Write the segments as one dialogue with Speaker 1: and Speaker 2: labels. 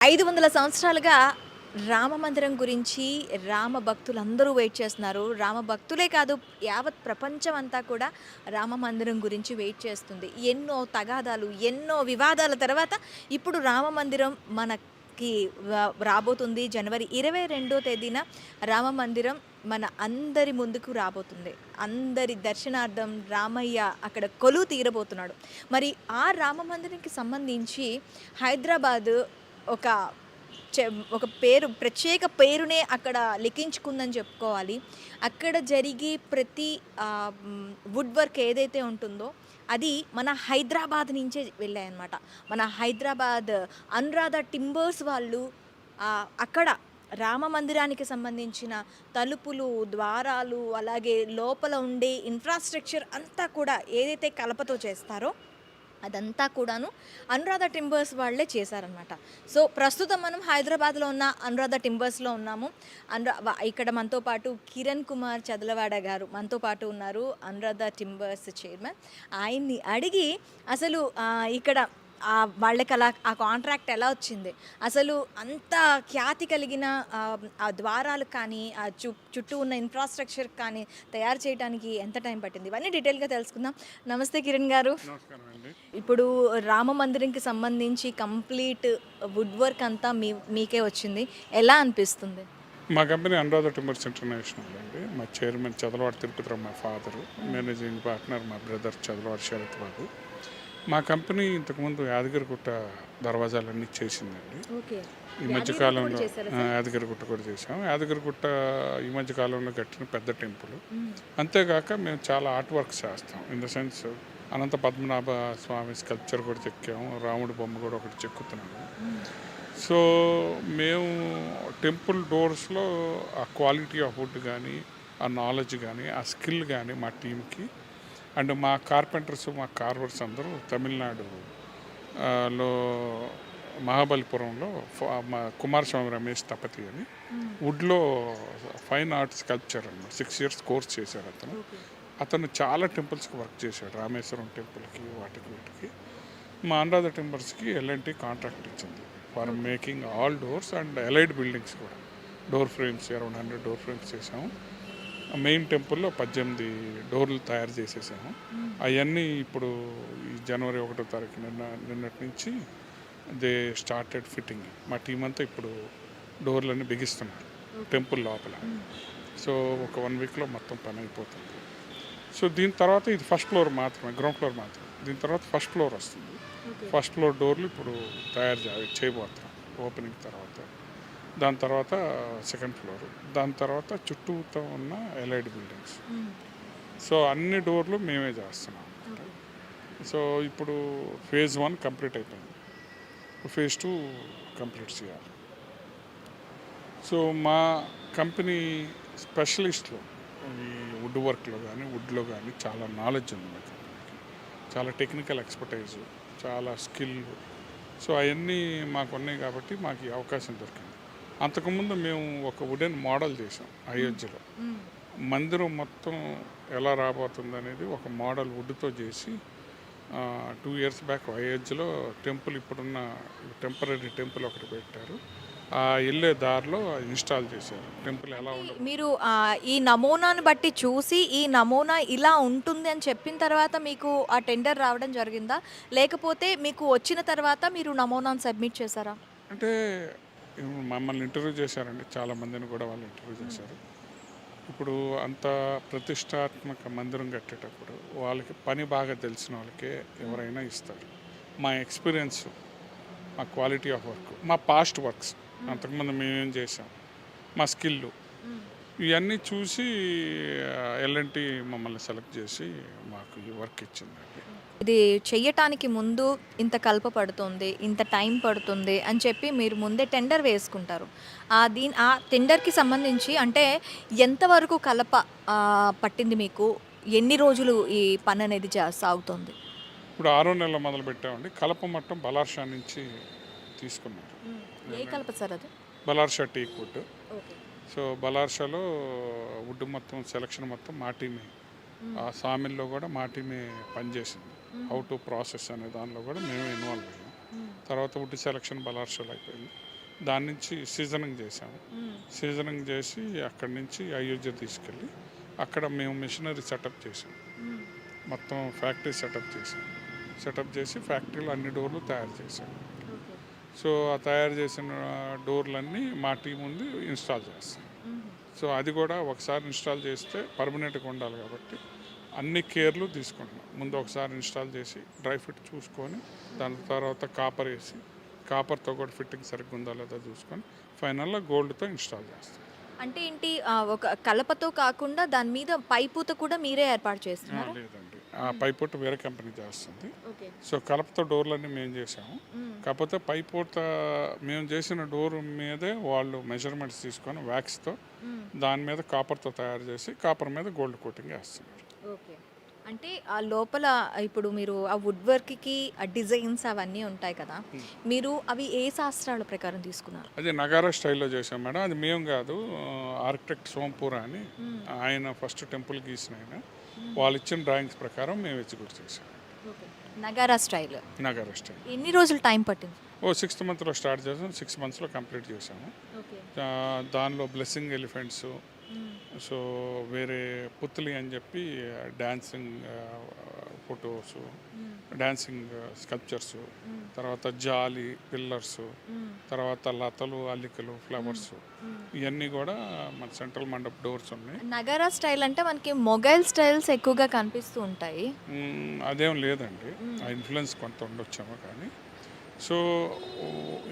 Speaker 1: 500 సంవత్సరాలుగా రామ మందిరం గురించి రామ భక్తులందరూ వెయిట్ చేస్తున్నారు. రామ భక్తులే కాదు, యావత్ ప్రపంచం అంతా కూడా రామ మందిరం గురించి వెయిట్ చేస్తుంది. ఎన్నో తగాదాలు, ఎన్నో వివాదాల తర్వాత ఇప్పుడు రామ మందిరం మనకి రాబోతుంది. జనవరి 22వ తేదీన రామ మందిరం మన అందరి ముందుకు రాబోతుంది. అందరి దర్శనార్థం రామయ్య అక్కడ కొలువు తీరబోతున్నాడు. మరి ఆ రామ మందిరంకి సంబంధించి హైదరాబాద్ ఒక చె ఒక పేరు, ప్రత్యేక పేరునే అక్కడ లిఖించుకుందని చెప్పుకోవాలి. అక్కడ జరిగే ప్రతి వుడ్ వర్క్ ఏదైతే ఉంటుందో అది మన హైదరాబాద్ నుంచే వెళ్ళాయన్నమాట. మన హైదరాబాద్ అనురాధ టింబర్స్ వాళ్ళు అక్కడ రామ మందిరానికి సంబంధించిన తలుపులు, ద్వారాలు, అలాగే లోపల ఉండే ఇన్ఫ్రాస్ట్రక్చర్ అంతా కూడా ఏదైతే కలపతో చేస్తారో అదంతా కూడాను అనురాధ టింబర్స్ వాళ్ళే చేశారనమాట. సో ప్రస్తుతం మనం హైదరాబాద్లో ఉన్న అనురాధ టింబర్స్లో ఉన్నాము. ఇక్కడ మనతో పాటు కిరణ్ కుమార్ చదలవాడ గారు మనతో పాటు ఉన్నారు, అనురాధ టింబర్స్ చైర్మన్. ఆయన్ని అడిగి అసలు ఇక్కడ వాళ్ళకి అలా ఆ కాంట్రాక్ట్ ఎలా వచ్చింది, అసలు అంత ఖ్యాతి కలిగిన ఆ ద్వారాలు కానీ, ఆ చుట్టూ ఉన్న ఇన్ఫ్రాస్ట్రక్చర్ కానీ తయారు చేయడానికి ఎంత టైం పట్టింది, ఇవన్నీ డీటెయిల్గా తెలుసుకుందాం. నమస్తే కిరణ్ గారు. ఇప్పుడు రామ మందిరంకి సంబంధించి కంప్లీట్ వుడ్ వర్క్ అంతా మీకే వచ్చింది, ఎలా అనిపిస్తుంది?
Speaker 2: మా కంపెనీ అనురాధ టింబర్స్ ఇంటర్నేషనల్ అండి. మా చైర్మన్ చదలవాడ తిరుపతిరావు మా ఫాదరు, మేనేజింగ్ పార్ట్నర్ మా బ్రదర్ చదలవాడ శరత్ బాబు. మా కంపెనీ ఇంతకుముందు యాదగిరిగుట్ట దర్వాజాలన్నీ చేసిందండి. ఈ మధ్యకాలంలో యాదగిరిగుట్ట కూడా చేసాం. యాదగిరిగుట్ట ఈ మధ్యకాలంలో కట్టిన పెద్ద టెంపుల్. అంతేగాక మేము చాలా ఆర్ట్ వర్క్స్ చేస్తాం. In the sense Anantha Padmanabha Swamy sculpture కూడా చెక్కాము, రాముడి బొమ్మ కూడా ఒకటి చెక్కుతున్నాము. సో మేము టెంపుల్ డోర్స్లో ఆ క్వాలిటీ ఆఫ్ వుడ్ కానీ, ఆ నాలెడ్జ్ కానీ, ఆ స్కిల్ కానీ మా టీంకి అండ్ మా కార్పెంటర్స్, మా కార్వర్స్ అందరూ తమిళనాడు లో మహాబలిపురంలో మా కుమారస్వామి రమేష్ తపతి అని వుడ్లో ఫైన్ ఆర్ట్ స్కల్ప్చర్ అన్నమాట 6 years కోర్స్ చేశాడు అతను. అతను చాలా టెంపుల్స్కి వర్క్ చేశాడు, రామేశ్వరం టెంపుల్కి, వాటికి వీటికి. మా అనురాధ టింబర్స్కి ఎల్ఎన్టీ కాంట్రాక్ట్ ఇచ్చింది for making all doors and allied buildings కూడా. Door frames around 100 door frames చేసాము. మెయిన్ టెంపుల్లో 18 డోర్లు తయారు చేసేసాము. అవన్నీ ఇప్పుడు ఈ జనవరి 1వ తారీఖు నిన్నటి నుంచి దే స్టార్టెడ్ ఫిట్టింగ్. మా టీం అంతా ఇప్పుడు డోర్లన్నీ బిగిస్తున్నారు టెంపుల్ లోపల. సో ఒక 1 weekలో మొత్తం పని అయిపోతుంది. సో దీని తర్వాత ఇది ఫస్ట్ ఫ్లోర్ మాత్రమే, గ్రౌండ్ ఫ్లోర్ మాత్రమే. దీని తర్వాత ఫస్ట్ ఫ్లోర్ వస్తుంది. ఫస్ట్ ఫ్లోర్ డోర్లు ఇప్పుడు తయారు చేయబోతాం ఓపెనింగ్ తర్వాత. దాని తర్వాత సెకండ్ ఫ్లోర్, దాని తర్వాత చుట్టూతో ఉన్న ఎలైడ్ బిల్డింగ్స్. సో అన్ని డోర్లు మేమే చేస్తున్నాం. సో ఇప్పుడు phase 1 కంప్లీట్ అయిపోయింది, phase 2 కంప్లీట్ చేయాలి. సో మా కంపెనీ స్పెషలిస్ట్లో ఈ వుడ్ వర్క్లో కానీ, వుడ్లో కానీ చాలా నాలెడ్జ్ ఉంది మా కంపెనీకి. చాలా టెక్నికల్ ఎక్స్పర్టైజ్, చాలా స్కిల్. సో అవన్నీ మాకు ఉన్నాయి కాబట్టి మాకు ఈ అవకాశం దొరికింది. అంతకుముందు మేము ఒక వుడెన్ మోడల్ చేసాం అయోధ్యలో. మందిరం మొత్తం ఎలా రాబోతుంది అనేది ఒక మోడల్ వుడ్తో చేసి 2 years బ్యాక్ అయోధ్యలో టెంపుల్, ఇప్పుడున్న టెంపరీ టెంపుల్ ఒకటి పెట్టారు. ఆ వెళ్ళే దారిలో ఇన్స్టాల్ చేశారు టెంపుల్ ఎలా ఉండదు.
Speaker 1: మీరు ఈ నమూనాను బట్టి చూసి ఈ నమూనా ఇలా ఉంటుంది అని చెప్పిన తర్వాత మీకు ఆ టెండర్ రావడం జరిగిందా, లేకపోతే మీకు వచ్చిన తర్వాత మీరు నమూనాను సబ్మిట్ చేశారా?
Speaker 2: అంటే మమ్మల్ని ఇంటర్వ్యూ చేశారండి, చాలామందిని కూడా వాళ్ళు ఇంటర్వ్యూ చేశారు. ఇప్పుడు అంత ప్రతిష్టాత్మక మందిరం కట్టేటప్పుడు వాళ్ళకి పని బాగా తెలిసిన వాళ్ళకే ఎవరైనా ఇస్తారు. మా ఎక్స్పీరియన్స్, మా క్వాలిటీ ఆఫ్ వర్క్, మా పాస్ట్ వర్క్స్, అంతకుముందు మేమేం చేసాం, మా స్కిల్, ఇవన్నీ చూసి ఎల్ఎన్టీ మమ్మల్ని సెలెక్ట్ చేసి మాకు ఈ వర్క్ ఇచ్చింది.
Speaker 1: ఇది చెయ్యటానికి ముందు ఇంత కలప పడుతుంది, ఇంత టైం పడుతుంది అని చెప్పి మీరు ముందే టెండర్ వేసుకుంటారు. ఆ టెండర్కి సంబంధించి అంటే ఎంతవరకు కలప పట్టింది మీకు, ఎన్ని రోజులు ఈ పని అనేది సాగుతుంది?
Speaker 2: ఇప్పుడు 6వ నెలలో మొదలు పెట్టామండి. కలప మట్టం బలార్షా నుంచి తీసుకున్నారు.
Speaker 1: ఏ కలప సార్ అది?
Speaker 2: Ballarshah teak wood. సో బలార్షాలో వుడ్ మొత్తం సెలక్షన్ మొత్తం మా టీమే. ఆ సామిల్లో కూడా మా టీమే పనిచేసింది. హౌ టు ప్రాసెస్ అనే దానిలో కూడా మేమే ఇన్వాల్వ్ అయ్యాం. తర్వాత వుడ్ సెలక్షన్ బలార్షాలో అయిపోయింది. దాని నుంచి సీజనింగ్ చేసాము. సీజనింగ్ చేసి అక్కడి నుంచి అయోధ్య తీసుకెళ్ళి అక్కడ మేము మిషనరీ సెటప్ చేసాం. మొత్తం ఫ్యాక్టరీ సెటప్ చేసి ఫ్యాక్టరీలో అన్ని డోర్లు తయారు చేసాం. సో ఆ తయారు చేసిన డోర్లన్నీ మా టీం ఉంది ఇన్స్టాల్ చేస్తాం. సో అది కూడా ఒకసారి ఇన్స్టాల్ చేస్తే పర్మనెంట్గా ఉండాలి కాబట్టి అన్ని కేర్లు తీసుకుంటున్నాం. ముందు ఒకసారి ఇన్స్టాల్ చేసి డ్రై ఫిట్ చూసుకొని దాని తర్వాత కాపర్ వేసి కాపర్తో కూడా ఫిట్టింగ్ సరిగ్గా ఉందా లేదా చూసుకొని ఫైనల్గా గోల్డ్తో ఇన్స్టాల్ చేస్తాం.
Speaker 1: అంటే ఏంటి ఒక కలపతో కాకుండా దాని మీద పైపూత కూడా మీరే ఏర్పాటు చేస్తున్నారు?
Speaker 2: లేదండి, ఆ పైపూట వేరే కంపెనీ చేస్తుంది.
Speaker 1: ఓకే.
Speaker 2: సో కలపతో డోర్లన్నీ మేము చేసాము. కాకపోతే పైపూట మేము చేసిన డోర్ మీదే వాళ్ళు మెజర్మెంట్స్ తీసుకొని వ్యాక్స్తో దాని మీద కాపర్తో తయారు చేసి కాపర్ మీద గోల్డ్ కోటింగ్ వేస్తున్నారు.
Speaker 1: ఓకే. అంటే ఆ లోపల ఇప్పుడు మీరు ఆ వుడ్ వర్క్కి ఆ డిజైన్స్ అవన్నీ ఉంటాయి కదా, మీరు అవి ఏ శాస్త్రాల ప్రకారం తీసుకున్నారు?
Speaker 2: అది నగారా స్టైల్లో చేసాం మేడం. అది మేము కాదు, ఆర్కిటెక్ట్ సోంపూర్ అని ఆయన ఫస్ట్ టెంపుల్ గీసిన ఆయన, వాళ్ళు ఇచ్చిన డ్రాయింగ్స్ ప్రకారం మేము ఎగ్జిక్యూట్ చేసాం.
Speaker 1: నగారా స్టైల్.
Speaker 2: నగారా స్టైల్
Speaker 1: ఎన్ని రోజులు టైం పట్టింది?
Speaker 2: 6th మంత్లో స్టార్ట్ చేసాం, 6 monthsలో కంప్లీట్ చేసాము. దానిలో బ్లెస్సింగ్ ఎలిఫెంట్స్, సో వేరే పుత్లి అని చెప్పి డ్యాన్సింగ్ ఫొటోస్, డ్యాన్సింగ్ స్కల్ప్చర్స్, తర్వాత జాలి పిల్లర్స్, తర్వాత లతలు అల్లికలు ఫ్లవర్స్, ఇవన్నీ కూడా మన సెంట్రల్ మండప్ డోర్స్ ఉన్నాయి.
Speaker 1: నగారా స్టైల్ అంటే మనకి మొఘల్ స్టైల్స్ ఎక్కువగా కనిపిస్తూ ఉంటాయి.
Speaker 2: అదేం లేదండి, ఆ ఇన్ఫ్లుయెన్స్ కొంత ఉండొచ్చేమో కానీ. సో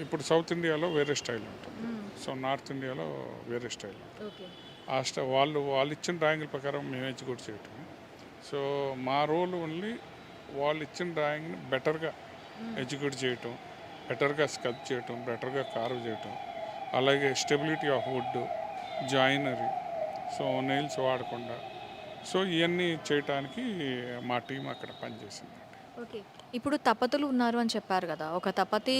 Speaker 2: ఇప్పుడు సౌత్ ఇండియాలో వేరే స్టైల్ ఉంటుంది, సో నార్త్ ఇండియాలో వేరే స్టైల్ ఉంటుంది. ఆ వాళ్ళు ఇచ్చిన డ్రాయింగ్ల ప్రకారం మేము ఎగ్జిక్యూట్ చేయటం. సో మా రోల్ ఓన్లీ వాళ్ళు ఇచ్చిన డ్రాయింగ్ని బెటర్గా ఎగ్జిక్యూట్ చేయటం, బెటర్గా స్కల్ప్ చేయటం, బెటర్గా కార్వ్ చేయటం, అలాగే stability of would, జాయినరీ, so nails వాడకుండా, సో ఇవన్నీ చేయటానికి మా టీం అక్కడ పనిచేసింది.
Speaker 1: ఓకే. ఇప్పుడు తపతులు ఉన్నారు అని చెప్పారు కదా, ఒక తపతి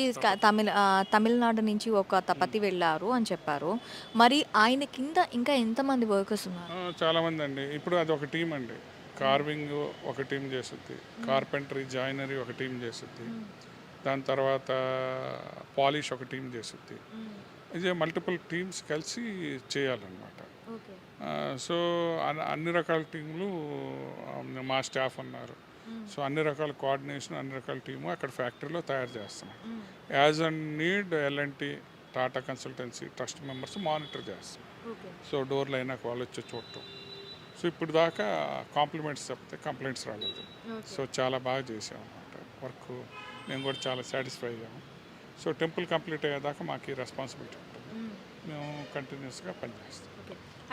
Speaker 1: తమిళనాడు నుంచి ఒక తపతి వెళ్ళారు అని చెప్పారు. మరి ఆయన కింద ఇంకా ఎంతమంది వర్కర్స్ ఉన్నారు?
Speaker 2: చాలామంది అండి. ఇప్పుడు అది ఒక టీం అండి. కార్వింగ్ ఒక టీం చేస్తుంది, కార్పెంటరీ జాయినరీ ఒక టీం చేస్తుంది, దాని తర్వాత పాలిష్ ఒక టీం చేస్తుంది. ఇది మల్టిపుల్ టీమ్స్ కలిసి చేయాలన్నమాట. సో అన్ని రకాల టీంలు మా స్టాఫ్ ఉన్నారు. సో అన్ని రకాల కోఆర్డినేషన్, అన్ని రకాల టీము అక్కడ ఫ్యాక్టరీలో తయారు చేస్తున్నాం. As and need LNT, Tata consultancy trust members monitor చేస్తాం. సో డోర్లు అయినాక వాళ్ళు వచ్చి చూడటం. సో ఇప్పుడు దాకా కాంప్లిమెంట్స్ చెప్తే కంప్లైంట్స్ రాలేదు. సో చాలా బాగా చేసాం అన్నమాట వర్క్. మేము కూడా చాలా సాటిస్ఫై అయ్యాము. సో టెంపుల్ కంప్లీట్ అయ్యేదాకా మాకు ఈ రెస్పాన్సిబిలిటీ ఉంటుంది. మేము కంటిన్యూస్గా పనిచేస్తాం.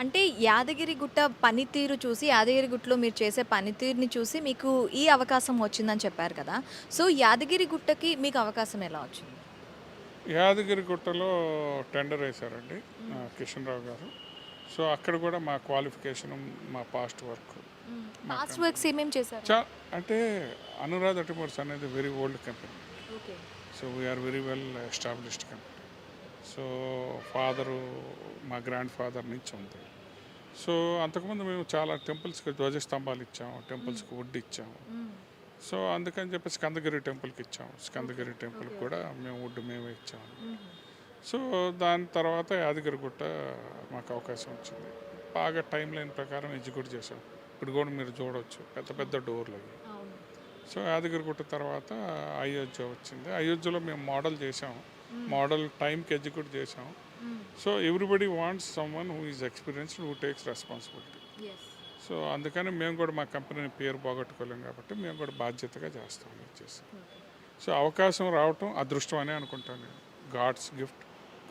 Speaker 1: అంటే యాదగిరిగుట్ట పనితీరు చూసి, యాదగిరిగుట్టలో మీరు చేసే పనితీరుని చూసి మీకు ఈ అవకాశం వచ్చిందని చెప్పారు కదా, సో యాదగిరిగుట్టకి మీకు అవకాశం ఎలా వచ్చింది?
Speaker 2: యాదగిరిగుట్టలో టెండర్ వేశారండి కిషన్ రావు గారు. సో అక్కడ కూడా మా క్వాలిఫికేషన్, మా పాస్ట్ వర్క్
Speaker 1: ఏమేమి చేశారు?
Speaker 2: అంటే అనురాధ టిమర్స్ అనేది very old company. So we are very well established company. So father, మా గ్రాండ్ ఫాదర్ నుంచి ఉంది. సో అంతకుముందు మేము చాలా టెంపుల్స్కి ధ్వజస్తంభాలు ఇచ్చాము, టెంపుల్స్కి వుడ్ ఇచ్చాము. సో అందుకని చెప్పి స్కందగిరి టెంపుల్కి ఇచ్చాము. స్కందగిరి టెంపుల్కి కూడా మేము వుడ్ మేమే ఇచ్చాము. సో దాని తర్వాత యాదగిరిగుట్ట మాకు అవకాశం వచ్చింది. బాగా టైం లైన్ ప్రకారం ఎగ్జిక్యూట్ చేసాం. ఇప్పుడు కూడా మీరు చూడవచ్చు పెద్ద పెద్ద డోర్లు అవి. సో యాదగిరిగుట్ట తర్వాత అయోధ్య వచ్చింది. అయోధ్యలో మేము మోడల్ చేసాము, మోడల్ టైంకి ఎగ్జిక్యూట్ చేసాం. So everybody wants someone who is experienced, who takes responsibility. So అందుకని మేము కూడా మా కంపెనీ పేరు పోగొట్టుకోలేం కాబట్టి మేము కూడా బాధ్యతగా చేస్తాం వచ్చేసి. సో అవకాశం రావటం అదృష్టం అనే అనుకుంటాను నేను. God's gift,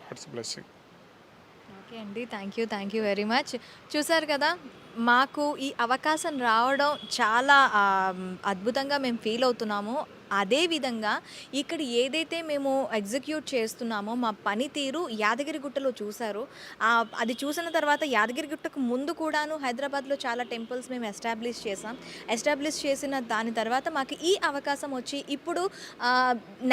Speaker 2: god's blessing.
Speaker 1: Okay అండి, థ్యాంక్ యూ వెరీ మచ్. చూసారు కదా, మాకు ఈ అవకాశం రావడం చాలా అద్భుతంగా మేము ఫీల్ అవుతున్నాము. అదేవిధంగా ఇక్కడ ఏదైతే మేము ఎగ్జిక్యూట్ చేస్తున్నామో మా పనితీరు యాదగిరిగుట్టలో చూశారు. అది చూసిన తర్వాత యాదగిరిగుట్టకు ముందు కూడాను హైదరాబాద్లో చాలా టెంపుల్స్ మేము ఎస్టాబ్లిష్ చేసిన దాని తర్వాత మాకు ఈ అవకాశం వచ్చి ఇప్పుడు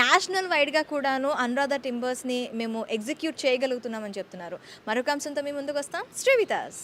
Speaker 1: నేషనల్ వైడ్గా కూడాను అనురాధ టింబర్స్ని మేము ఎగ్జిక్యూట్ చేయగలుగుతున్నామని చెప్తున్నారు. మరొక అంశంతో మేము ముందుకు వస్తాం. Stay with us.